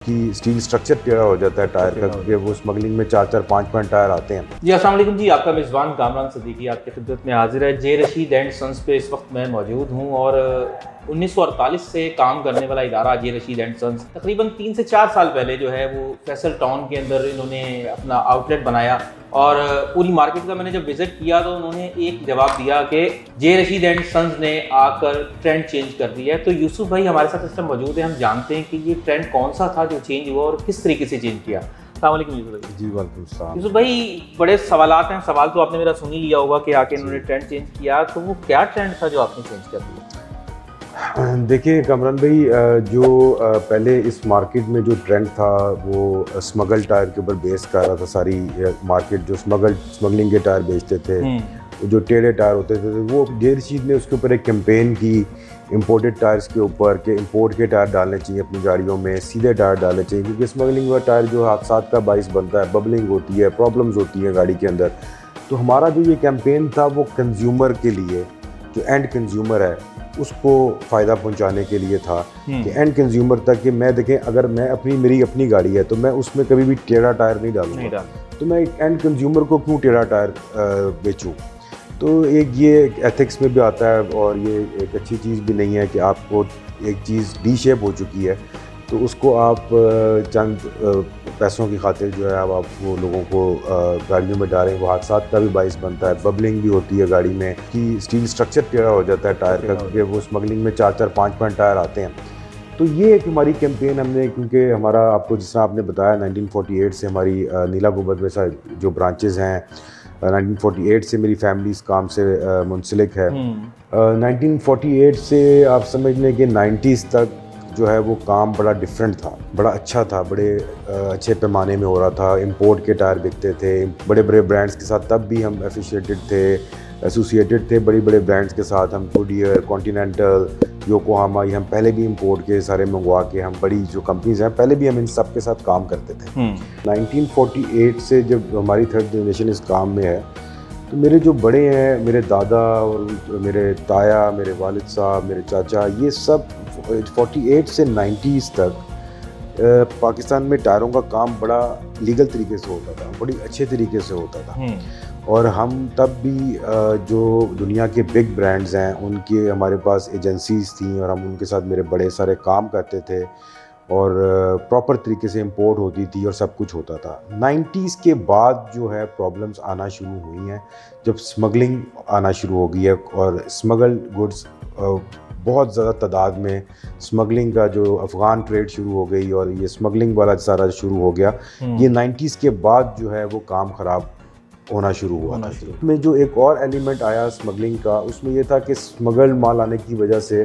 उसकी steel structure टेढ़ा हो जाता है टायर का, क्योंकि वो स्मगलिंग में 4-4, 5-5 टायर आते हैं। जी अस्सलाम वालेकुम जी, आपका मेज़बान कामरान सदीकी आपकी खिदमत में हाजिर है। जे रशीद एंड सन्स पे इस वक्त मैं मौजूद हूँ और 1948 से काम करने वाला इदारा जे रशीद एंड सन्स तकरीबन 3 से 4 साल पहले जो है वो फैसल टाउन के अंदर इन्होंने अपना आउटलेट बनाया और पूरी मार्केट का मैंने जब विज़िट किया तो उन्होंने एक जवाब दिया कि जे रशीद एंड सन्स ने आकर ट्रेंड चेंज कर दिया है। तो यूसुफ भाई हमारे साथ इस टाइम मौजूद है, हम जानते हैं कि ये ट्रेंड कौन सा था जो चेंज हुआ और किस तरीके से चेंज किया। अस्सलाम वालेकुम यूसुफ भाई। जी वालेकुम सलाम। यूसुफ भाई, बड़े सवालात हैं, सवाल तो आपने मेरा सुन ही लिया होगा कि आके इन्होंने ट्रेंड चेंज किया, तो वो क्या ट्रेंड था जो आपने चेंज कर दिया? देखिए कामरान भाई, जो पहले इस मार्केट में जो ट्रेंड था वो स्मगल टायर के ऊपर बेस कर रहा था। सारी मार्केट जो स्मगलिंग के टायर बेचते थे, जो टेढ़े टायर होते थे, वो जे रशीद ने उसके ऊपर एक कैंपेन की इंपोर्टेड टायर्स के ऊपर कि इंपोर्ट के टायर डालने चाहिए अपनी गाड़ियों में, सीधे टायर डालने चाहिए, क्योंकि स्मगलिंग वाला टायर जो हादसात का बाइस बनता है, बबलिंग होती है, प्रॉब्लम्स होती हैं गाड़ी के अंदर। तो हमारा जो ये कैंपेन था वो कंज्यूमर के लिए, जो एंड कंज्यूमर है उसको फ़ायदा पहुंचाने के लिए था कि एंड कंज्यूमर तक कि मैं देखें, अगर मैं मेरी अपनी गाड़ी है तो मैं उसमें कभी भी टेढ़ा टायर नहीं डालूंगा, तो मैं एक एंड कंज्यूमर को क्यों टेढ़ा टायर बेचूं। तो एक ये एथिक्स में भी आता है और ये एक अच्छी चीज़ भी नहीं है कि आपको एक चीज़ डी शेप हो चुकी है तो उसको आप चंद पैसों की खातिर जो है अब आप वो लोगों को गाड़ियों में डालें, वो हादसात का भी बाइस बनता है। बबलिंग भी होती है गाड़ी में कि स्टील स्ट्रक्चर टेढ़ा हो जाता है टायर का, क्योंकि वो स्मगलिंग में 4-4, 5-5 टायर आते हैं। तो ये एक हमारी कैंपेन हमने, क्योंकि हमारा आपको जिस तरह आपने बताया 1948 से हमारी नीला गुंबद में जो ब्रांचेज़ हैं, 1948 से मेरी फैमिली इस काम से मुंसलिक है। 1948 से आप समझ लें कि 90s तक जो है वो काम बड़ा डिफरेंट था, बड़ा अच्छा था, बड़े अच्छे पैमाने में हो रहा था। इंपोर्ट के टायर बिकते थे बड़े बड़े ब्रांड्स के साथ, तब भी हम एसोसिएटेड थे बड़ी बड़े ब्रांड्स के साथ। हम गुडियर, कॉन्टिनेंटल, योकोहामा, ये हम पहले भी इंपोर्ट के सारे मंगवा के, हम बड़ी जो कंपनीज हैं पहले भी हम इन सब के साथ काम करते थे। 1948 से जब हमारी थर्ड जनरेशन इस काम में है, तो मेरे जो बड़े हैं, मेरे दादा और मेरे ताया, मेरे वालिद साहब, मेरे चाचा, ये सब 48 से 90s तक पाकिस्तान में टायरों का काम बड़ा लीगल तरीके से होता था, बड़ी अच्छे तरीके से होता था। और हम तब भी जो दुनिया के बिग ब्रांड्स हैं उनके हमारे पास एजेंसीज थी और हम उनके साथ मेरे बड़े सारे काम करते थे और प्रॉपर तरीके से इंपोर्ट होती थी और सब कुछ होता था। 90s के बाद जो है प्रॉब्लम्स आना शुरू हुई हैं, जब स्मगलिंग आना शुरू हो गई है और स्मगल गुड्स बहुत ज़्यादा तादाद में स्मगलिंग का जो अफ़गान ट्रेड शुरू हो गई और ये स्मगलिंग वाला सारा शुरू हो गया। ये 90s के बाद जो है वो काम ख़राब होना शुरू हुआ था। में जो एक और एलिमेंट आया स्मगलिंग का, उसमें ये था कि स्मगल माल आने की वजह से,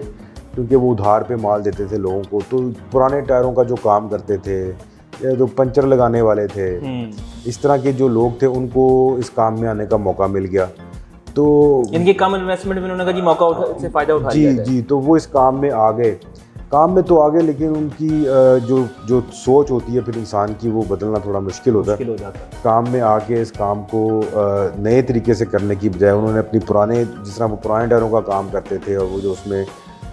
क्योंकि वो उधार पे माल देते थे लोगों को, तो पुराने टायरों का जो काम करते थे या जो पंचर लगाने वाले थे, इस तरह के जो लोग थे, उनको इस काम में आने का मौका मिल गया। तो इनके कम इन्वेस्टमेंट में उन्होंने कहा जी मौका से फ़ायदा उठा लिया जाए। जी, तो वो इस काम में आ गए, काम में तो आ गए, लेकिन उनकी जो सोच होती है फिर इंसान की, वो बदलना थोड़ा मुश्किल होता है। काम में आके इस काम को नए तरीके से करने की बजाय उन्होंने अपनी पुराने, जिस तरह वो पुराने टायरों का काम करते थे और वो जो उसमें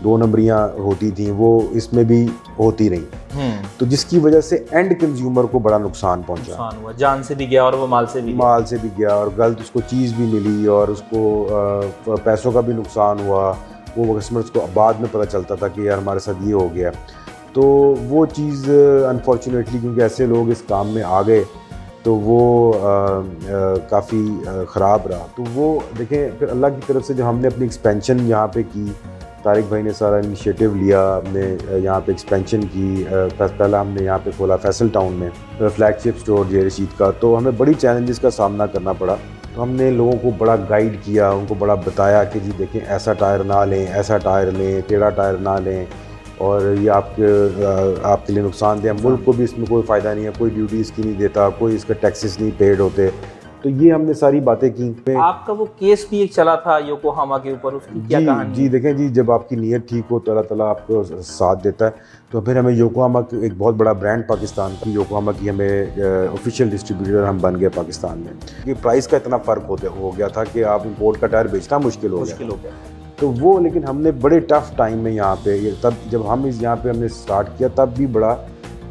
2 नंबरियाँ होती थी, वो इसमें भी होती रही। तो जिसकी वजह से एंड कंज्यूमर को बड़ा नुकसान हुआ, जान से भी गया और वो माल से भी गया और गलत उसको चीज़ भी मिली और उसको पैसों का भी नुकसान हुआ। वो कस्टमर्स को बाद में पता चलता था कि यार हमारे साथ ये हो गया। तो वो चीज़ अनफॉर्चुनेटली, क्योंकि ऐसे लोग इस काम में आ गए, तो वो काफ़ी ख़राब रहा। तो वो देखें, फिर अल्लाह की तरफ से जब हमने अपनी एक्सपेंशन यहाँ पे की, तारिक भाई ने सारा इनिशिएटिव लिया, हमने यहाँ पे एक्सपेंशन की। पहला हमने यहाँ पे खोला फैसल टाउन में फ्लैगशिप स्टोर जे रशीद का। तो हमें बड़ी चैलेंजेस का सामना करना पड़ा। तो हमने लोगों को बड़ा गाइड किया, उनको बड़ा बताया कि जी देखें, ऐसा टायर ना लें, ऐसा टायर लें, टेढ़ा टायर ना लें, और ये आपके लिए नुकसानदेह, मुल्क को भी इसमें कोई फ़ायदा नहीं है, कोई ड्यूटी इसकी नहीं देता, कोई इसका टैक्सेस नहीं पेड होते। तो ये हमने सारी बातें की। आपका वो केस भी एक चला था योकोहामा के ऊपर, उसकी क्या कहानी? जी देखें जी, जब आपकी नीयत ठीक हो तो अल्लाह ताला आपको साथ देता है। तो फिर हमें योकोहामा, एक बहुत बड़ा ब्रांड पाकिस्तान का, योकोहामा की हमें ऑफिशियल डिस्ट्रीब्यूटर हम बन गए पाकिस्तान में। कि प्राइस का इतना फ़र्क हो गया था कि आप इंपोर्ट का टायर बेचना मुश्किल हो गया। तो वो, लेकिन हमने बड़े टफ़ टाइम में यहाँ पे, तब जब हम यहाँ पे हमने स्टार्ट किया, तब भी बड़ा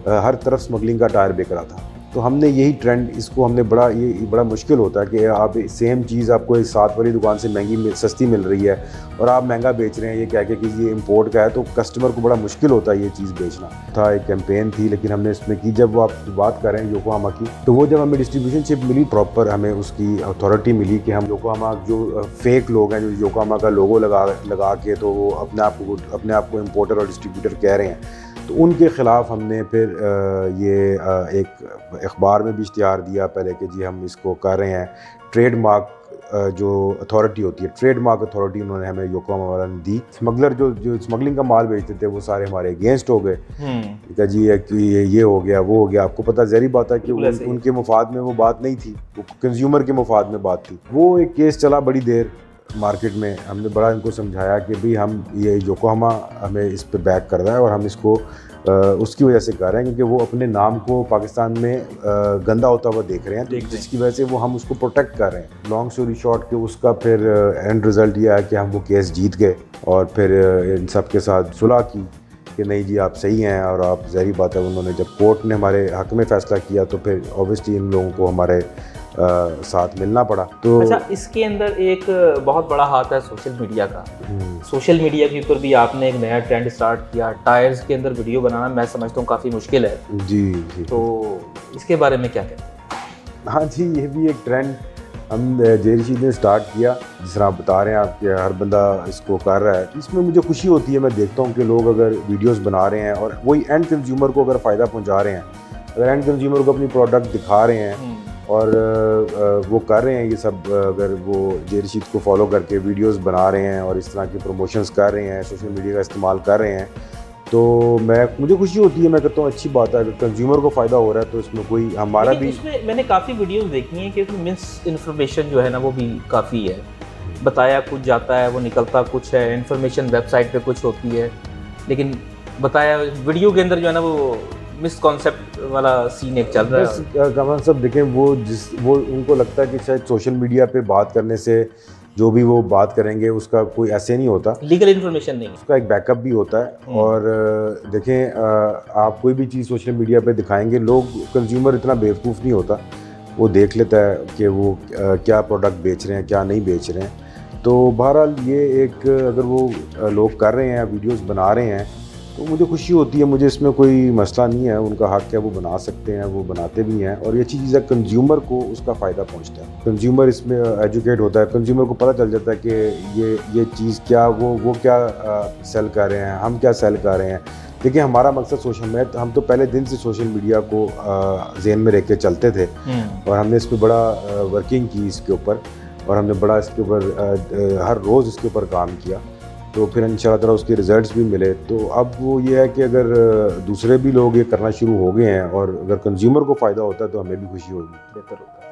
हर तरफ स्मगलिंग का टायर बिक रहा था। तो हमने यही ट्रेंड, इसको हमने ये बड़ा मुश्किल होता है कि आप सेम चीज़ आपको एक साथ वाली दुकान से सस्ती मिल रही है और आप महंगा बेच रहे हैं ये कह के कि ये इम्पोर्ट का है, तो कस्टमर को बड़ा मुश्किल होता है ये चीज़ बेचना। था एक कैंपेन थी, लेकिन हमने इसमें की, जब वो आप बात कर रहे हैं योकोहामा की, तो वो जब हमें डिस्ट्रीब्यूशनशिप मिली प्रॉपर, हमें उसकी अथॉरिटी मिली कि हम योकोहामा जो फेक लोग हैं जो योकोहामा का लोगो लगा के तो वो अपने आप को इम्पोर्टर और डिस्ट्रीब्यूटर कह रहे हैं, तो उनके ख़िलाफ़ हमने फिर एक अखबार में भी इश्तिहार दिया पहले कि जी हम इसको कर रहे हैं। ट्रेडमार्क जो अथॉरिटी होती है, ट्रेडमार्क अथॉरिटी उन्होंने हमें योकोहामा वाला ने दी। स्मगलर जो स्मगलिंग का माल बेचते थे वो सारे हमारे अगेंस्ट हो गए कि जी ये हो गया वो हो गया। आपको पता ज़ाहिर बात है कि उनके मुफाद में वो बात नहीं थी, वो कंज्यूमर के मुफाद में बात थी। वो एक केस चला बड़ी देर मार्केट में। हमने बड़ा इनको समझाया कि भाई हम ये योकोहामा हमें इस पे बैक कर रहा है और हम इसको उसकी वजह से कर रहे हैं क्योंकि वो अपने नाम को पाकिस्तान में गंदा होता हुआ देख रहे हैं, तो जिसकी वजह से वो हम उसको प्रोटेक्ट कर रहे हैं। लॉन्ग स्टोरी शॉर्ट कि उसका फिर एंड रिज़ल्ट ये आया कि हम वो केस जीत गए और फिर इन सब के साथ सुलह की कि नहीं जी आप सही हैं और आप, ज़ाहिर बात है उन्होंने जब कोर्ट ने हमारे हक़ में फ़ैसला किया तो फिर ऑब्वियसली इन लोगों को हमारे साथ मिलना पड़ा। तो अच्छा, इसके अंदर एक बहुत बड़ा हाथ है सोशल मीडिया का। सोशल मीडिया के ऊपर भी आपने एक नया ट्रेंड स्टार्ट किया। टायर्स के अंदर वीडियो बनाना मैं समझता हूँ काफ़ी मुश्किल है। जी। तो इसके बारे में क्या कहते हैं? हाँ जी, ये भी एक ट्रेंड हम जे रशीद ने स्टार्ट किया, जिस तरह आप बता रहे हैं आप कि हर बंदा इसको कर रहा है। इसमें मुझे खुशी होती है, मैं देखता हूँ कि लोग अगर वीडियोस बना रहे हैं और वही एंड कंज्यूमर को अगर फ़ायदा पहुँचा रहे हैं, अगर एंड कंज्यूमर को अपनी प्रोडक्ट दिखा रहे हैं और वो कर रहे हैं ये सब, अगर वो जे रशीद को फॉलो करके वीडियोस बना रहे हैं और इस तरह की प्रमोशंस कर रहे हैं, सोशल मीडिया का इस्तेमाल कर रहे हैं, तो मुझे खुशी होती है। मैं कहता हूँ अच्छी बात है, अगर कंज्यूमर को फ़ायदा हो रहा है तो इसमें कोई हमारा भी। इसमें मैंने काफ़ी वीडियोस देखी हैं कि उसमें मिस इन्फॉर्मेशन जो है ना वो भी काफ़ी है। बताया कुछ जाता है, वो निकलता कुछ है। इन्फॉर्मेशन वेबसाइट पे कुछ होती है, लेकिन बताया वीडियो के अंदर जो है ना वो मिसकॉन्सेप्ट वाला सीन एक चल रहा है। कमल साहब देखें, वो उनको लगता है कि शायद सोशल मीडिया पे बात करने से जो भी वो बात करेंगे उसका कोई ऐसे नहीं होता, लीगल इन्फॉर्मेशन नहीं, उसका एक बैकअप भी होता है। और देखें, आप कोई भी चीज़ सोशल मीडिया पे दिखाएंगे, लोग, कंज्यूमर इतना बेवकूफ़ नहीं होता, वो देख लेता है कि वो क्या प्रोडक्ट बेच रहे हैं क्या नहीं बेच रहे हैं। तो बहरहाल ये एक, अगर वो लोग कर रहे हैं, वीडियोस बना रहे हैं, तो मुझे खुशी होती है। मुझे इसमें कोई मसला नहीं है, उनका हक़ है, वो बना सकते हैं, वो बनाते भी हैं। और ये अच्छी चीज़ है, कंज्यूमर को उसका फ़ायदा पहुंचता है, कंज्यूमर इसमें एजुकेट होता है, कंज्यूमर को पता चल जाता है कि ये चीज़ क्या, वो क्या सेल कर रहे हैं, हम क्या सेल कर रहे हैं। देखिए, हमारा मकसद सोशल मीडिया, हम तो पहले दिन से सोशल मीडिया को ज़हन में रख के चलते थे और हमने इस पर बड़ा वर्किंग की इसके ऊपर, और हमने बड़ा इसके ऊपर हर रोज़ इसके ऊपर काम किया। तो फिर इंशाअल्लाह ताला उसके रिज़ल्ट्स भी मिले। तो अब वो ये है कि अगर दूसरे भी लोग ये करना शुरू हो गए हैं और अगर कंज्यूमर को फ़ायदा होता है तो हमें भी खुशी होगी। बेहतर होता है।